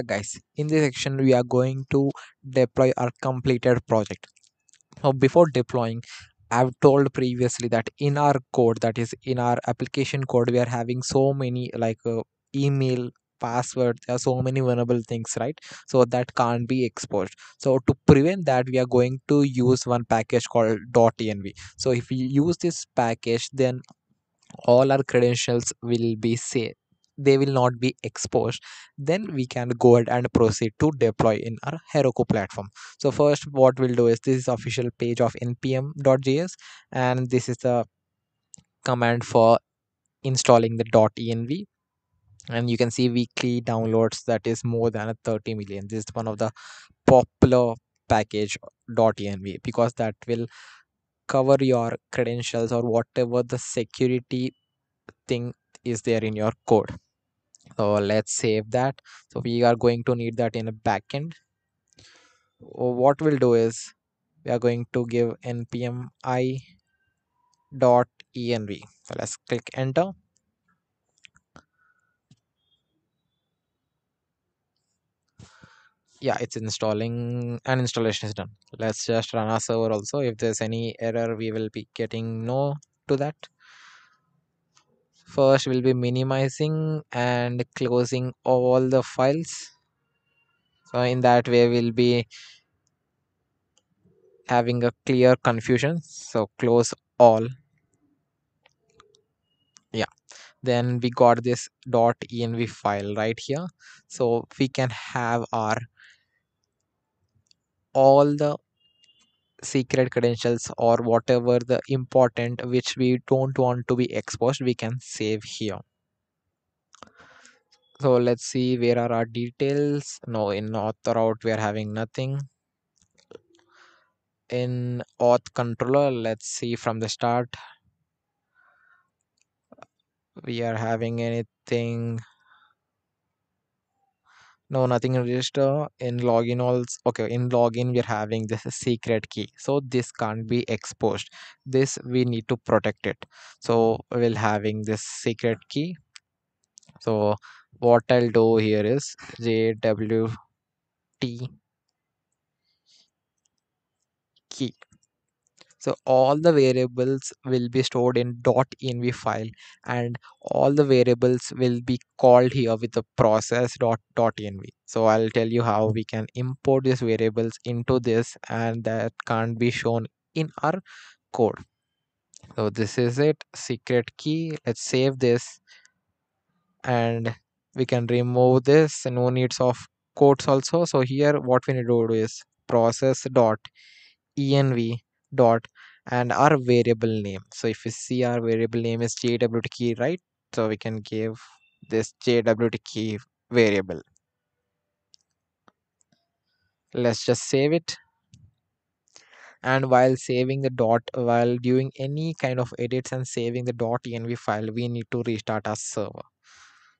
Guys, in this section we are going to deploy our completed project. Now before deploying, I've told previously that in our code, that is in our application code, we are having so many email, password, there are so many vulnerable things, right? So that can't be exposed. So to prevent that, we are going to use one package called .env. So if we use this package, then all our credentials will be safe, they will not be exposed. Then we can go ahead and proceed to deploy in our Heroku platform. So first what we'll do is, this is official page of npm.js, and this is the command for installing the .env. And you can see weekly downloads, that is more than a 30 million. This is one of the popular package .env, because that will cover your credentials or whatever the security thing is there in your code. So let's save that. So we are going to need that in a backend. What we'll do is, we are going to give npm i dot env. So let's click enter. Yeah, it's installing, and installation is done. Let's just run our server also. If there's any error, we will be getting no to that. First we'll be minimizing and closing all the files. So in that way we'll be having a clear confusion. So close all. Yeah, then we got this .env file right here. So we can have our all the secret credentials or whatever the important which we don't want to be exposed, we can save here. So let's see, where are our details? No, in author out we are having nothing. In auth controller, let's see from the start, we are having anything. No, nothing in register. In login also, okay, in login we're having this secret key. So this can't be exposed. This we need to protect it. So we'll having this secret key. So what I'll do here is JWT key. So all the variables will be stored in .env file, and all the variables will be called here with the process.env. So I'll tell you how we can import these variables into this, and that can't be shown in our code. So this is it, secret key. Let's save this, and we can remove this. No needs of quotes also. So here what we need to do is process.env dot and our variable name. So if you see, our variable name is jwt key, right? So we can give this jwt key variable. Let's just save it. And while saving the dot, while doing any kind of edits and saving the .env file, we need to restart our server.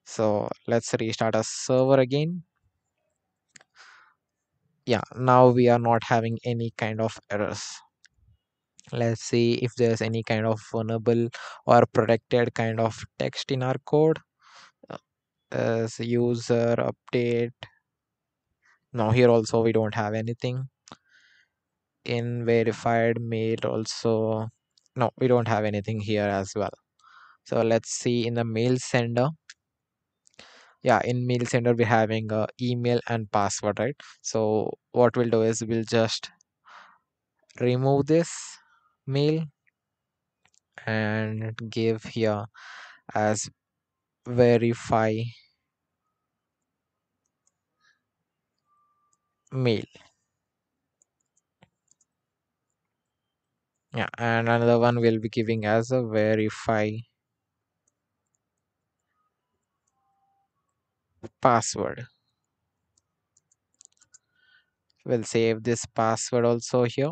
So let's restart our server again. Yeah, now we are not having any kind of errors. Let's see if there's any kind of vulnerable or protected kind of text in our code. Uh, as user update, now here also we don't have anything. In verified mail also, no, we don't have anything here as well. So let's see in the mail sender. Yeah, in mail sender we're having a email and password, right? So what we'll do is, we'll just remove this mail and give here as verify mail. Yeah, and another one will be giving as a verify password. We'll save this password also here.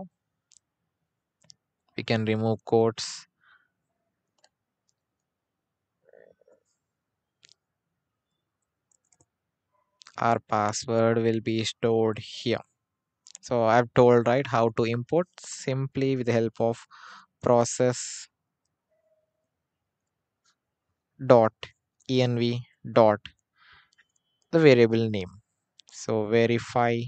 We can remove quotes. Our password will be stored here. So I've told, right, how to import, simply with the help of process dot env dot the variable name. So verify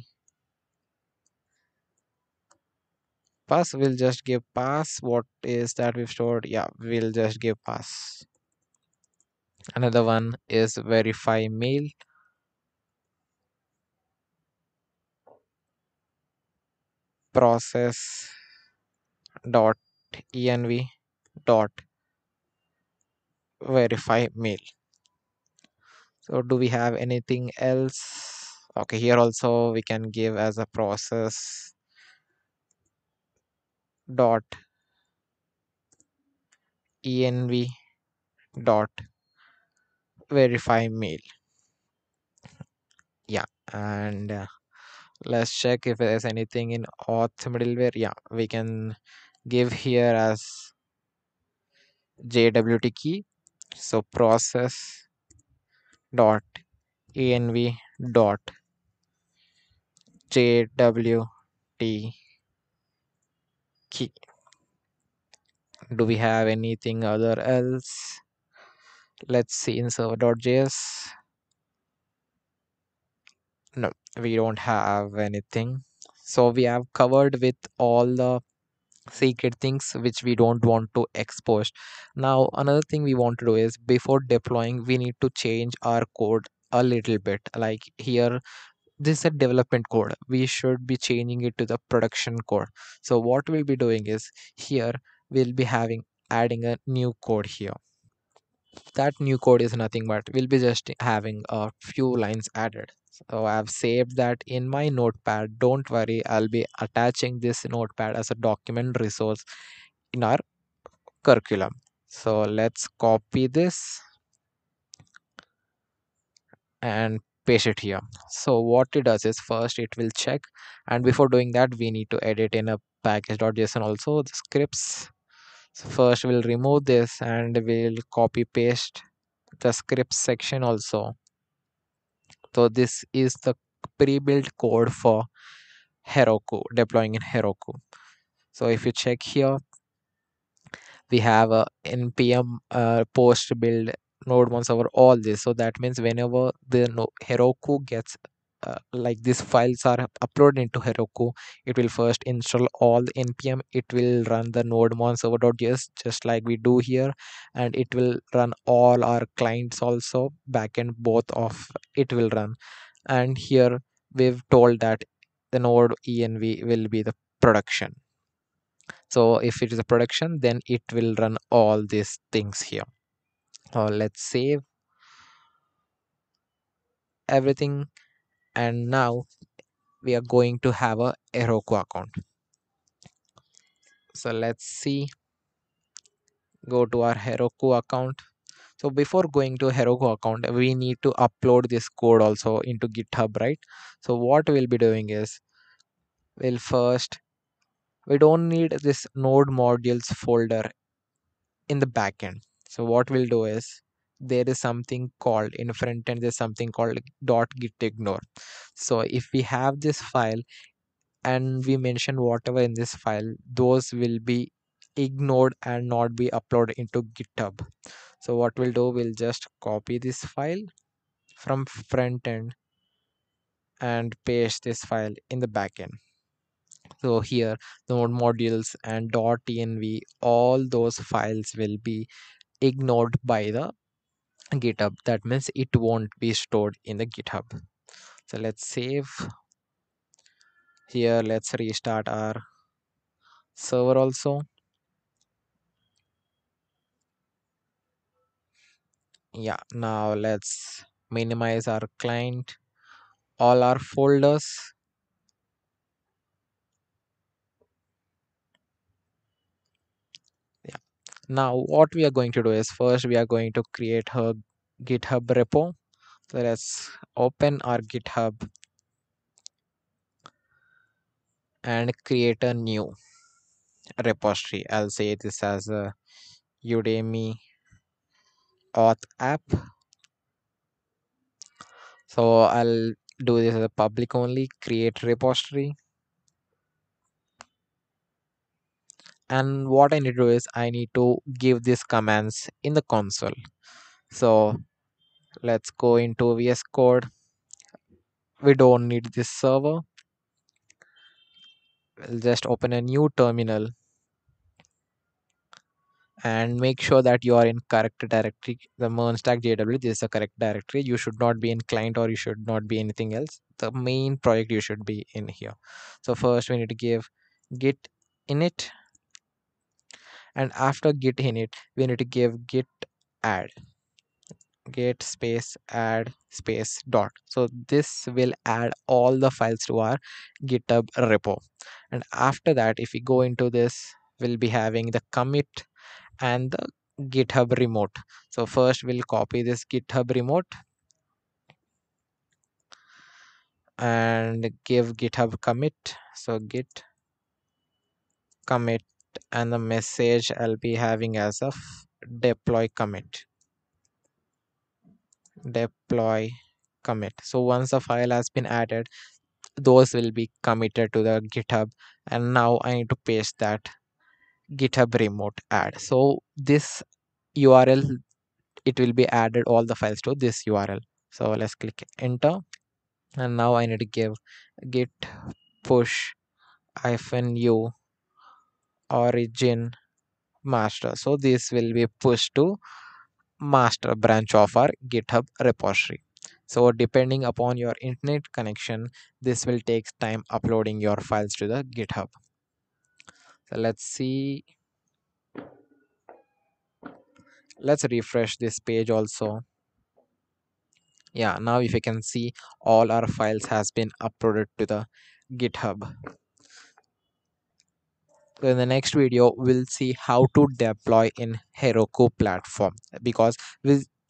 pass, we'll just give pass. What is that we've stored? Yeah, we'll just give pass. Another one is verify mail, process dot env dot verify mail. So do we have anything else? Okay, here also we can give as a process dot env dot verify mail. Yeah, and let's check if there's anything in auth middleware. Yeah, we can give here as jwt key. So process dot env dot jwt key. Do we have anything other else? Let's see in server.js. No, we don't have anything. So we have covered with all the secret things which we don't want to expose. Now another thing we want to do is before deploying we need to change our code a little bit. Like here, this is a development code, we should be changing it to the production code. So what we'll be doing is here we'll be having adding a new code here. That new code is nothing but we'll be just having a few lines added. So I've saved that in my notepad. Don't worry, I'll be attaching this notepad as a document resource in our curriculum. So let's copy this and paste it here. So what it does is first it will check, and before doing that we need to edit in a package.json also the scripts. So first we'll remove this and we'll copy paste the script section also. So this is the pre-built code for Heroku, deploying in Heroku. So if you check here, we have a npm post build node once over all this. So that means whenever the Heroku gets like these files are uploaded into Heroku, it will first install all the npm. It will run the node server.js just like we do here, and it will run all our clients also backend both of it will run. And here we've told that the node env will be the production. So if it is a production, then it will run all these things here. Let's save everything, and now we are going to have a Heroku account. So let's see, go to our Heroku account. So before going to Heroku account, we need to upload this code also into GitHub, right? So what we'll be doing is, we'll first, we don't need this node modules folder in the backend. So what we'll do is, there is something called in front end, there's something called .gitignore. So if we have this file and we mention whatever in this file, those will be ignored and not be uploaded into GitHub. So what we'll do, we'll just copy this file from front end and paste this file in the backend. So here the node modules and .env, all those files will be ignored by the GitHub. That means it won't be stored in the GitHub. So let's save. Here let's restart our server also. Yeah, now let's minimize our client, all our folders. Yeah, now what we are going to do is, first we are going to create a GitHub repo. So let's open our GitHub and create a new repository. I'll say this as a Udemy auth app. So I'll do this as a public only, create repository. And what I need to do is I need to give these commands in the console. So let's go into VS Code, we don't need this server. We'll just open a new terminal and make sure that you are in correct directory. The Mernstack JW, this is the correct directory. You should not be in client, or you should not be anything else. The main project you should be in here. So first we need to give git init, and after git init we need to give git add, git space add space dot. So this will add all the files to our GitHub repo. And after that, if we go into this, we'll be having the commit and the GitHub remote. So first we'll copy this GitHub remote and give GitHub commit. So git commit, and the message I'll be having as a deploy commit, deploy commit. So once the file has been added, those will be committed to the GitHub. And now I need to paste that GitHub remote add. So this URL, it will be added all the files to this URL. So let's click enter, and now I need to give git push -u origin master. So this will be pushed to master branch of our GitHub repository. So depending upon your internet connection, this will take time uploading your files to the GitHub. So let's see. Let's refresh this page also. Yeah, now if you can see, all our files has been uploaded to the GitHub. So in the next video, we'll see how to deploy in Heroku platform, because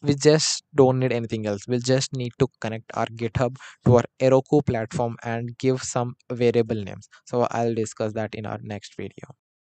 we just don't need anything else. We'll just need to connect our GitHub to our Heroku platform and give some variable names. So I'll discuss that in our next video.